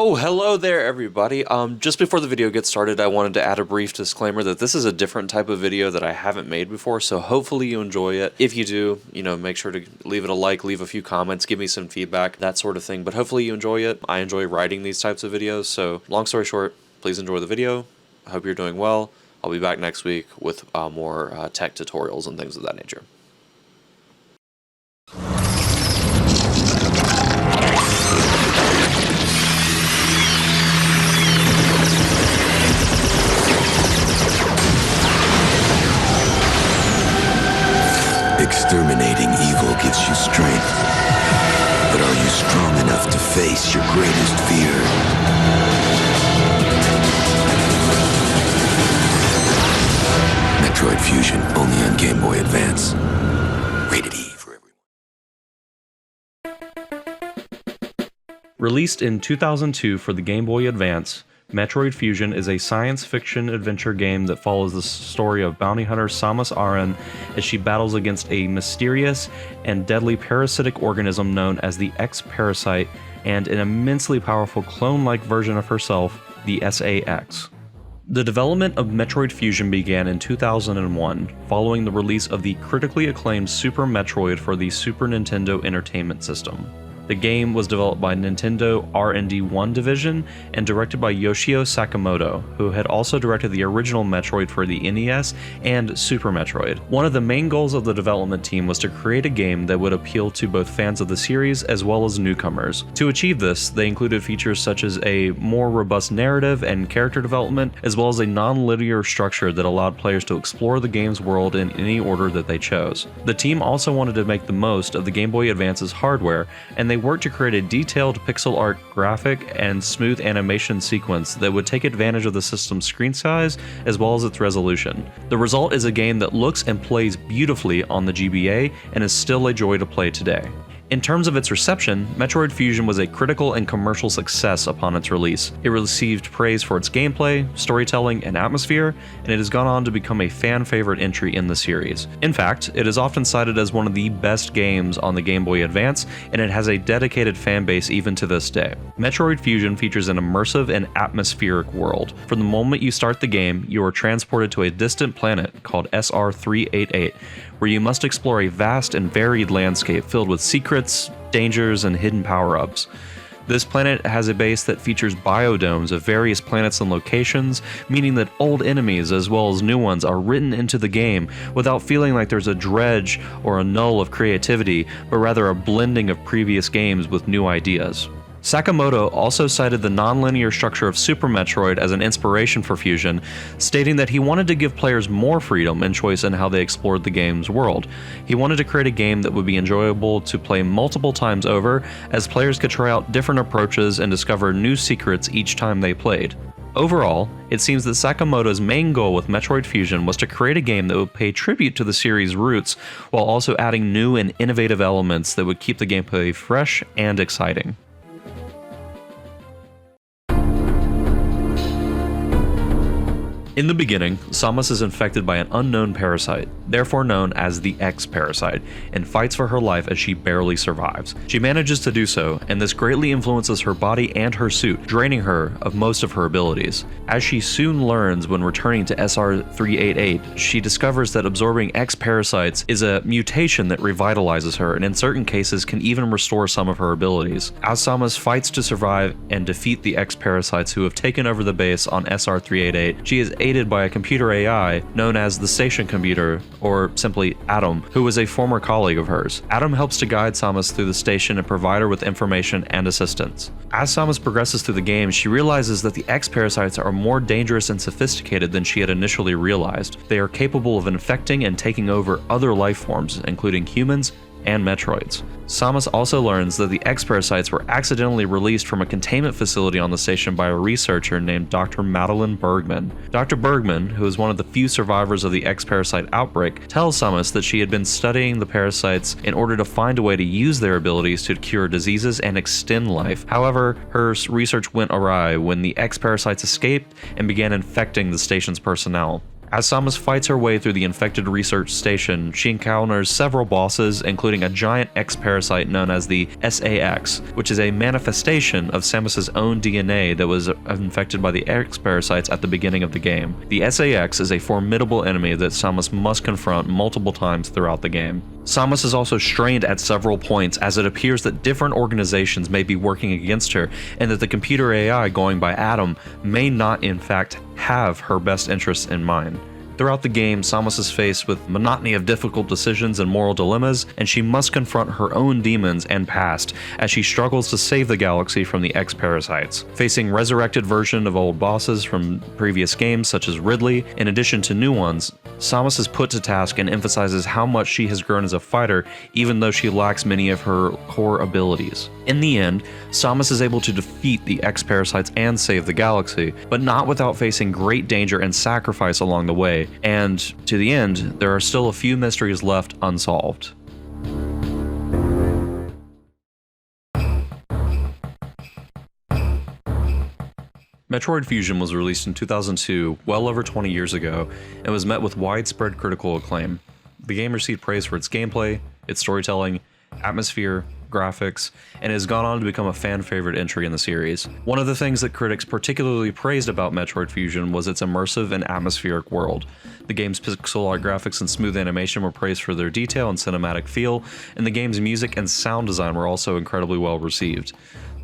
Oh, hello there, everybody. Just before the video gets started, I wanted to add a brief disclaimer that this is a different type of video that I haven't made before, so hopefully you enjoy it. If you do, make sure to leave it a like, leave a few comments, give me some feedback, that sort of thing, but hopefully you enjoy it. I enjoy writing these types of videos, so long story short, please enjoy the video. I hope you're doing well. I'll be back next week with more tech tutorials and things of that nature. Exterminating evil gives you strength, but are you strong enough to face your greatest fear? Metroid Fusion, only on Game Boy Advance. Rated E for everyone. Released in 2002 for the Game Boy Advance, Metroid Fusion is a science fiction adventure game that follows the story of bounty hunter Samus Aran as she battles against a mysterious and deadly parasitic organism known as the X-Parasite and an immensely powerful clone-like version of herself, the SA-X. The development of Metroid Fusion began in 2001, following the release of the critically acclaimed Super Metroid for the Super Nintendo Entertainment System. The game was developed by Nintendo R&D1 division and directed by Yoshio Sakamoto, who had also directed the original Metroid for the NES and Super Metroid. One of the main goals of the development team was to create a game that would appeal to both fans of the series as well as newcomers. To achieve this, they included features such as a more robust narrative and character development, as well as a non-linear structure that allowed players to explore the game's world in any order that they chose. The team also wanted to make the most of the Game Boy Advance's hardware, and they worked to create a detailed pixel art graphic and smooth animation sequence that would take advantage of the system's screen size as well as its resolution. The result is a game that looks and plays beautifully on the GBA and is still a joy to play today. In terms of its reception, Metroid Fusion was a critical and commercial success upon its release. It received praise for its gameplay, storytelling, and atmosphere, and it has gone on to become a fan-favorite entry in the series. In fact, it is often cited as one of the best games on the Game Boy Advance, and it has a dedicated fan base even to this day. Metroid Fusion features an immersive and atmospheric world. From the moment you start the game, you are transported to a distant planet called SR-388, where you must explore a vast and varied landscape filled with secrets, dangers, and hidden power-ups. This planet has a base that features biodomes of various planets and locations, meaning that old enemies as well as new ones are written into the game without feeling like there's a dredge or a null of creativity, but rather a blending of previous games with new ideas. Sakamoto also cited the non-linear structure of Super Metroid as an inspiration for Fusion, stating that he wanted to give players more freedom and choice in how they explored the game's world. He wanted to create a game that would be enjoyable to play multiple times over, as players could try out different approaches and discover new secrets each time they played. Overall, it seems that Sakamoto's main goal with Metroid Fusion was to create a game that would pay tribute to the series' roots, while also adding new and innovative elements that would keep the gameplay fresh and exciting. In the beginning, Samus is infected by an unknown parasite, therefore known as the X-Parasite, and fights for her life as she barely survives. She manages to do so, and this greatly influences her body and her suit, draining her of most of her abilities. As she soon learns when returning to SR-388, she discovers that absorbing X-Parasites is a mutation that revitalizes her, and in certain cases can even restore some of her abilities. As Samus fights to survive and defeat the X-Parasites who have taken over the base on SR-388, she is aided by a computer AI known as the Station Computer, or simply Atom, who was a former colleague of hers. Atom helps to guide Samus through the station and provide her with information and assistance. As Samus progresses through the game, she realizes that the X-Parasites are more dangerous and sophisticated than she had initially realized. They are capable of infecting and taking over other life forms, including humans and Metroids. Samus also learns that the X-Parasites were accidentally released from a containment facility on the station by a researcher named Dr. Madeline Bergman. Dr. Bergman, who is one of the few survivors of the X-Parasite outbreak, tells Samus that she had been studying the parasites in order to find a way to use their abilities to cure diseases and extend life. However, her research went awry when the X-Parasites escaped and began infecting the station's personnel. As Samus fights her way through the infected research station, she encounters several bosses, including a giant X-parasite known as the SAX, which is a manifestation of Samus's own DNA that was infected by the X-parasites at the beginning of the game. The SAX is a formidable enemy that Samus must confront multiple times throughout the game. Samus is also strained at several points, as it appears that different organizations may be working against her, and that the computer AI going by Adam may not in fact have her best interests in mind. Throughout the game, Samus is faced with monotony of difficult decisions and moral dilemmas, and she must confront her own demons and past as she struggles to save the galaxy from the X-parasites. Facing resurrected version of old bosses from previous games such as Ridley, in addition to new ones, Samus is put to task and emphasizes how much she has grown as a fighter, even though she lacks many of her core abilities. In the end, Samus is able to defeat the X-parasites and save the galaxy, but not without facing great danger and sacrifice along the way, and to the end, there are still a few mysteries left unsolved. Metroid Fusion was released in 2002, well over 20 years ago, and was met with widespread critical acclaim. The game received praise for its gameplay, its storytelling, atmosphere, graphics, and has gone on to become a fan favorite entry in the series. One of the things that critics particularly praised about Metroid Fusion was its immersive and atmospheric world. The game's pixel art graphics and smooth animation were praised for their detail and cinematic feel, and the game's music and sound design were also incredibly well received.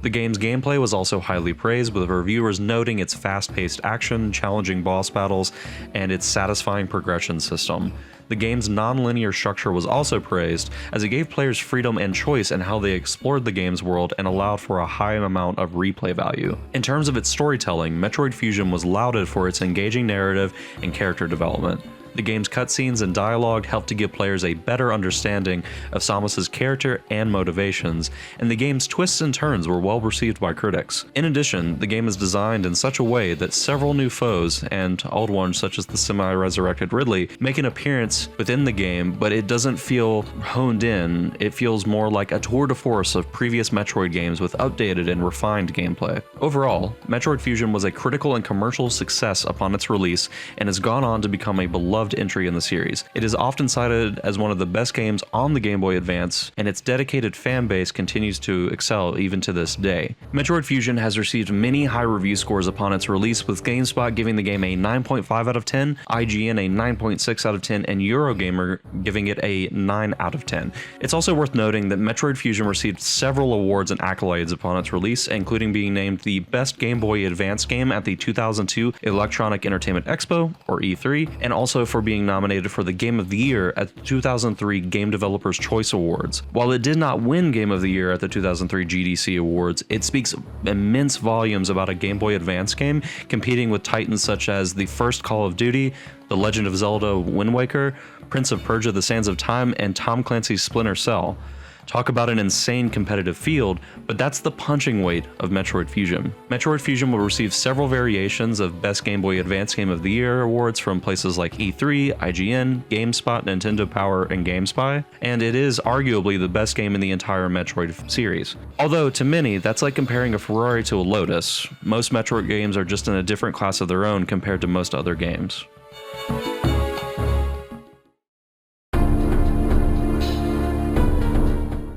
The game's gameplay was also highly praised, with reviewers noting its fast-paced action, challenging boss battles, and its satisfying progression system. The game's non-linear structure was also praised, as it gave players freedom and choice in how they explored the game's world and allowed for a high amount of replay value. In terms of its storytelling, Metroid Fusion was lauded for its engaging narrative and character development. The game's cutscenes and dialogue helped to give players a better understanding of Samus's character and motivations, and the game's twists and turns were well received by critics. In addition, the game is designed in such a way that several new foes, and old ones such as the semi-resurrected Ridley, make an appearance within the game, but it doesn't feel honed in. It feels more like a tour de force of previous Metroid games with updated and refined gameplay. Overall, Metroid Fusion was a critical and commercial success upon its release, and has gone on to become a beloved entry in the series. It is often cited as one of the best games on the Game Boy Advance, and its dedicated fan base continues to excel even to this day. Metroid Fusion has received many high review scores upon its release, with GameSpot giving the game a 9.5 out of 10, IGN a 9.6 out of 10, and Eurogamer giving it a 9 out of 10. It's also worth noting that Metroid Fusion received several awards and accolades upon its release, including being named the best Game Boy Advance game at the 2002 Electronic Entertainment Expo, or E3, and also for being nominated for the Game of the Year at the 2003 Game Developers Choice Awards. While it did not win Game of the Year at the 2003 GDC Awards, it speaks immense volumes about a Game Boy Advance game competing with titans such as the first Call of Duty, The Legend of Zelda Wind Waker, Prince of Persia: The Sands of Time, and Tom Clancy's Splinter Cell. Talk about an insane competitive field, but that's the punching weight of Metroid Fusion. Metroid Fusion will receive several variations of Best Game Boy Advance Game of the Year awards from places like E3, IGN, GameSpot, Nintendo Power, and GameSpy, and it is arguably the best game in the entire Metroid series. Although, to many, that's like comparing a Ferrari to a Lotus. Most Metroid games are just in a different class of their own compared to most other games.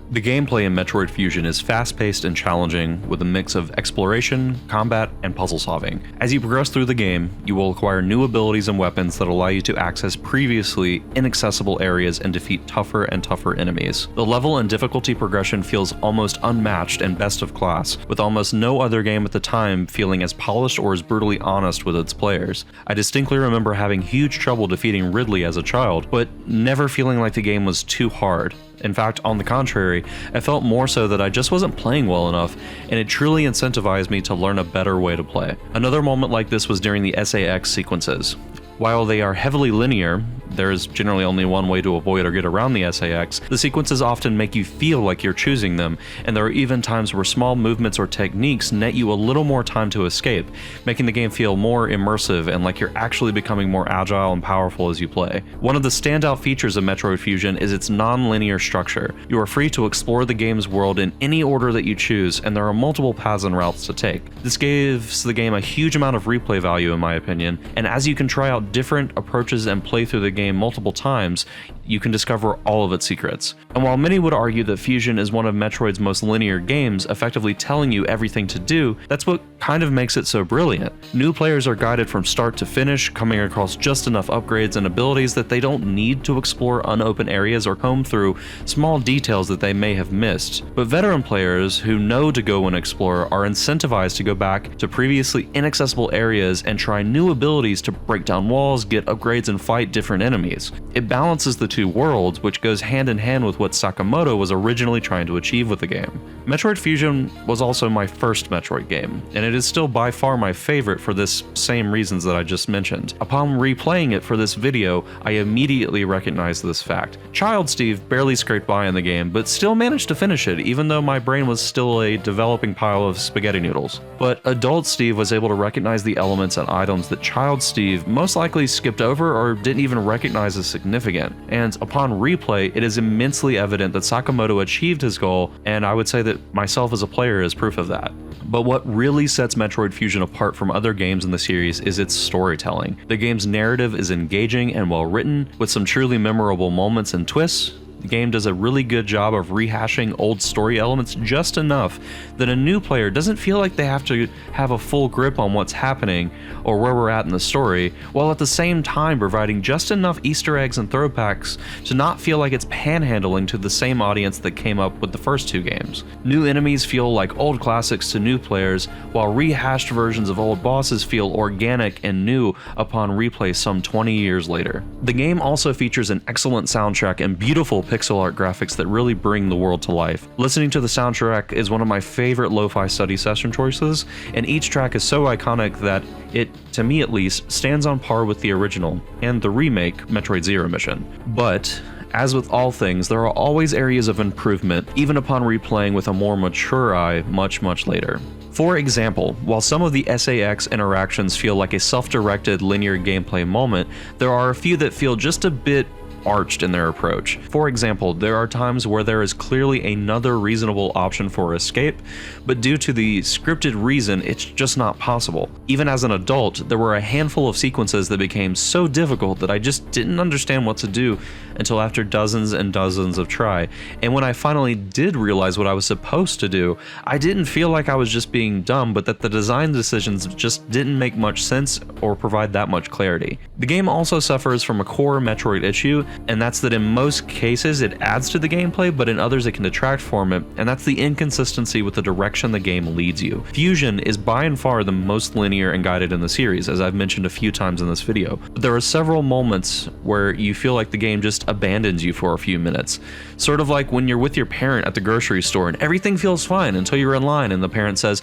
The gameplay in Metroid Fusion is fast-paced and challenging, with a mix of exploration, combat, and puzzle solving. As you progress through the game, you will acquire new abilities and weapons that allow you to access previously inaccessible areas and defeat tougher and tougher enemies. The level and difficulty progression feels almost unmatched and best of class, with almost no other game at the time feeling as polished or as brutally honest with its players. I distinctly remember having huge trouble defeating Ridley as a child, but never feeling like the game was too hard. In fact, on the contrary, I felt more so that I just wasn't playing well enough, and it truly incentivized me to learn a better way to play. Another moment like this was during the SAX sequences. While they are heavily linear, there is generally only one way to avoid or get around the SAX, the sequences often make you feel like you're choosing them, and there are even times where small movements or techniques net you a little more time to escape, making the game feel more immersive and like you're actually becoming more agile and powerful as you play. One of the standout features of Metroid Fusion is its non-linear structure. You are free to explore the game's world in any order that you choose, and there are multiple paths and routes to take. This gives the game a huge amount of replay value in my opinion, and as you can try out different approaches and play through the game multiple times, you can discover all of its secrets. And while many would argue that Fusion is one of Metroid's most linear games, effectively telling you everything to do, that's what kind of makes it so brilliant. New players are guided from start to finish, coming across just enough upgrades and abilities that they don't need to explore unopened areas or comb through small details that they may have missed. But veteran players who know to go and explore are incentivized to go back to previously inaccessible areas and try new abilities to break down walls, get upgrades, and fight different enemies. It balances the two worlds, which goes hand in hand with what Sakamoto was originally trying to achieve with the game. Metroid Fusion was also my first Metroid game, and it is still by far my favorite for this same reasons that I just mentioned. Upon replaying it for this video, I immediately recognized this fact. Child Steve barely scraped by in the game, but still managed to finish it, even though my brain was still a developing pile of spaghetti noodles. But adult Steve was able to recognize the elements and items that Child Steve most likely skipped over or didn't even recognize as significant. And upon replay, it is immensely evident that Sakamoto achieved his goal, and I would say that myself as a player is proof of that. But what really sets Metroid Fusion apart from other games in the series is its storytelling. The game's narrative is engaging and well written, with some truly memorable moments and twists. The game does a really good job of rehashing old story elements just enough that a new player doesn't feel like they have to have a full grip on what's happening or where we're at in the story, while at the same time providing just enough Easter eggs and throwbacks to not feel like it's panhandling to the same audience that came up with the first two games. New enemies feel like old classics to new players, while rehashed versions of old bosses feel organic and new upon replay some 20 years later. The game also features an excellent soundtrack and beautiful pixel art graphics that really bring the world to life. Listening to the soundtrack is one of my favorite lo-fi study session choices, and each track is so iconic that it, to me at least, stands on par with the original and the remake Metroid Zero Mission. But as with all things, there are always areas of improvement, even upon replaying with a more mature eye much later. For example, while some of the SAX interactions feel like a self-directed linear gameplay moment, there are a few that feel just a bit arched in their approach. For example, there are times where there is clearly another reasonable option for escape, but due to the scripted reason, it's just not possible. Even as an adult, there were a handful of sequences that became so difficult that I just didn't understand what to do until after dozens and dozens of try. And when I finally did realize what I was supposed to do, I didn't feel like I was just being dumb, but that the design decisions just didn't make much sense or provide that much clarity. The game also suffers from a core Metroid issue, and that's that in most cases it adds to the gameplay, but in others it can detract from it, and that's the inconsistency with the direction the game leads you. Fusion is by and far the most linear and guided in the series, as I've mentioned a few times in this video, but there are several moments where you feel like the game just abandons you for a few minutes. Sort of like when you're with your parent at the grocery store and everything feels fine until you're in line and the parent says,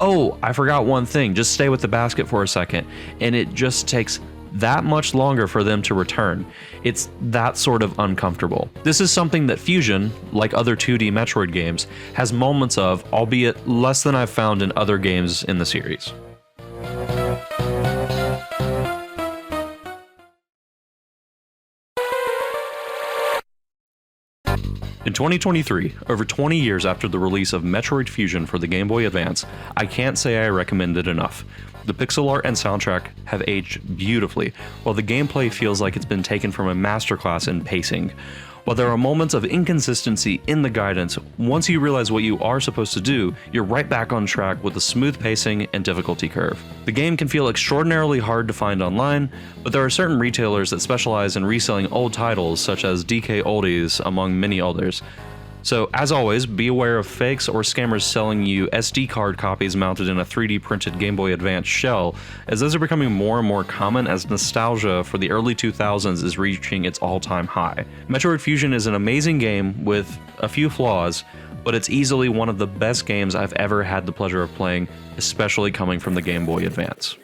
"Oh, I forgot one thing, just stay with the basket for a second," and it just takes that much longer for them to return. It's that sort of uncomfortable. This is something that Fusion, like other 2D Metroid games, has moments of, albeit less than I've found in other games in the series. In 2023, over 20 years after the release of Metroid Fusion for the Game Boy Advance, I can't say I recommend it enough. The pixel art and soundtrack have aged beautifully, while the gameplay feels like it's been taken from a masterclass in pacing. While there are moments of inconsistency in the guidance, once you realize what you are supposed to do, you're right back on track with a smooth pacing and difficulty curve. The game can feel extraordinarily hard to find online, but there are certain retailers that specialize in reselling old titles such as DK Oldies, among many others. So, as always, be aware of fakes or scammers selling you SD card copies mounted in a 3D printed Game Boy Advance shell, as those are becoming more and more common as nostalgia for the early 2000s is reaching its all-time high. Metroid Fusion is an amazing game with a few flaws, but it's easily one of the best games I've ever had the pleasure of playing, especially coming from the Game Boy Advance.